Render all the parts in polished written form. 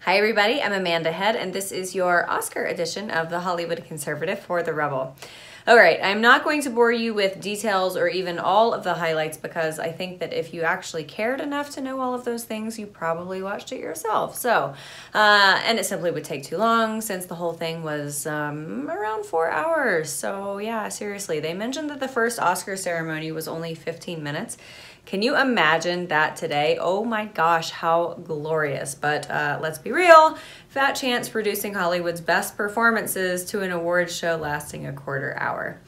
Hi everybody, I'm Amanda Head and this is your Oscar edition of the Hollywood Conservative for The Rebel. Alright, I'm not going to bore you with details or even all of the highlights because I think that if you actually cared enough to know all of those things, you probably watched it yourself. So, and it simply would take too long since the whole thing was around 4 hours. So yeah, seriously, they mentioned that the first Oscar ceremony was only 15 minutes. Can you imagine that today? Oh my gosh, how glorious. But let's be real, fat chance producing Hollywood's best performances to an awards show lasting a quarter hour.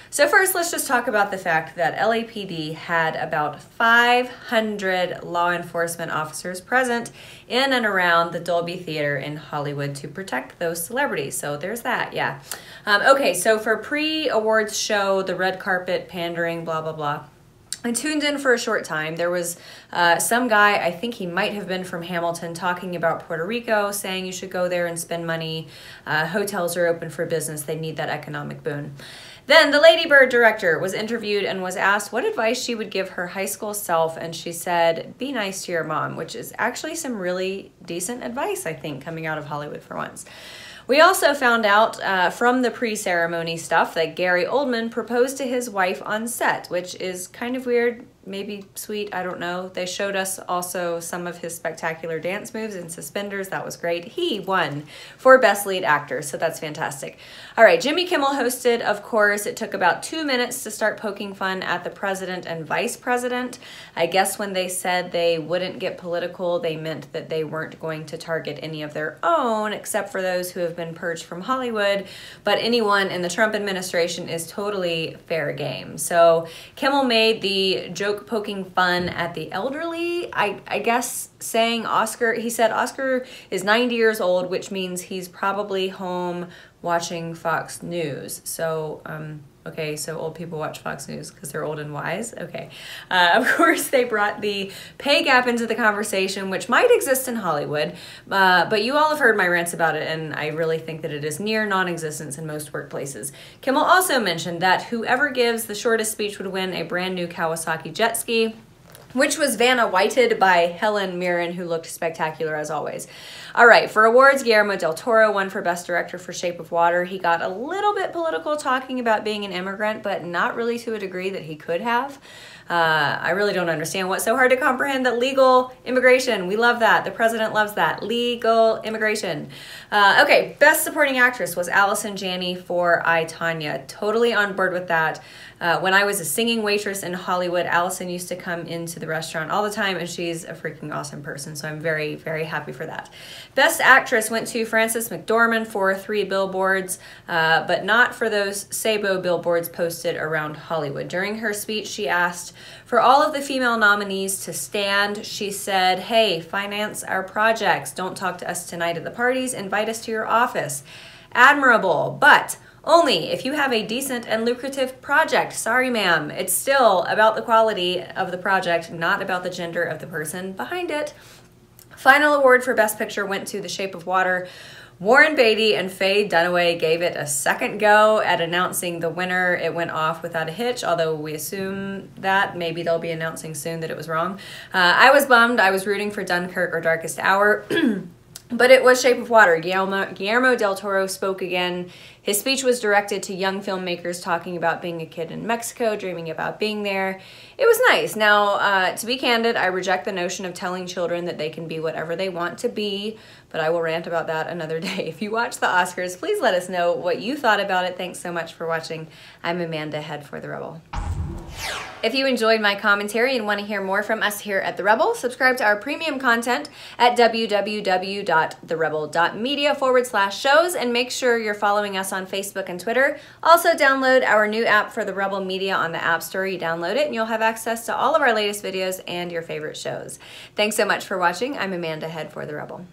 So first, let's just talk about the fact that LAPD had about 500 law enforcement officers present in and around the Dolby Theater in Hollywood to protect those celebrities. So there's that, yeah. Okay, so for pre-awards show, the red carpet, pandering, blah, blah, blah. I tuned in for a short time. There was some guy, I think he might have been from Hamilton, talking about Puerto Rico, saying you should go there and spend money. Hotels are open for business. They need that economic boon. Then the Lady Bird director was interviewed and was asked what advice she would give her high school self, and she said, be nice to your mom, which is actually some really decent advice, I think, coming out of Hollywood for once. We also found out from the pre-ceremony stuff that Gary Oldman proposed to his wife on set, which is kind of weird, maybe sweet, I don't know. They showed us also some of his spectacular dance moves in suspenders. That was great. He won for Best Lead Actor, so that's fantastic. All right, Jimmy Kimmel hosted, of course. It took about 2 minutes to start poking fun at the president and vice president. I guess when they said they wouldn't get political, they meant that they weren't going to target any of their own, except for those who have been purged from Hollywood, but anyone in the Trump administration is totally fair game. So Kimmel made the joke poking fun at the elderly, I guess saying he said Oscar is 90 years old, which means he's probably home watching Fox News. So, okay, so old people watch Fox News because they're old and wise? Okay. Of course, they brought the pay gap into the conversation, which might exist in Hollywood, but you all have heard my rants about it, and I really think that it is near non-existence in most workplaces. Kimmel also mentioned that whoever gives the shortest speech would win a brand new Kawasaki jet ski, which was Vanna Whited by Helen Mirren, who looked spectacular as always. All right, for awards, Guillermo del Toro won for Best Director for Shape of Water. He got a little bit political talking about being an immigrant, but not really to a degree that he could have. I really don't understand what's so hard to comprehend that legal immigration, we love that. The president loves that. Legal immigration. Okay, Best Supporting Actress was Allison Janney for I, Tonya. Totally on board with that. When I was a singing waitress in Hollywood, Allison used to come into the restaurant all the time, and she's a freaking awesome person, so I'm very, very happy for that. Best Actress went to Frances McDormand for 3 billboards, but not for those Sabo billboards posted around Hollywood. During her speech, she asked for all of the female nominees to stand. She said, hey, finance our projects. Don't talk to us tonight at the parties. Invite us to your office. Admirable, but only if you have a decent and lucrative project. Sorry, ma'am. It's still about the quality of the project, not about the gender of the person behind it. Final award for Best Picture went to The Shape of Water. Warren Beatty and Faye Dunaway gave it a second go at announcing the winner. It went off without a hitch, although we assume that maybe they'll be announcing soon that it was wrong. I was bummed. I was rooting for Dunkirk or Darkest Hour. But it was Shape of Water. Guillermo del Toro spoke again. His speech was directed to young filmmakers talking about being a kid in Mexico, dreaming about being there. It was nice. Now, to be candid, I reject the notion of telling children that they can be whatever they want to be, but I will rant about that another day. If you watch the Oscars, please let us know what you thought about it. Thanks so much for watching. I'm Amanda Head for The Rebel. If you enjoyed my commentary and want to hear more from us here at The Rebel, subscribe to our premium content at www.therebel.media/shows and make sure you're following us on Facebook and Twitter. Also download our new app for The Rebel Media on the App Store. You download it and you'll have access to all of our latest videos and your favorite shows. Thanks so much for watching. I'm Amanda Head for The Rebel.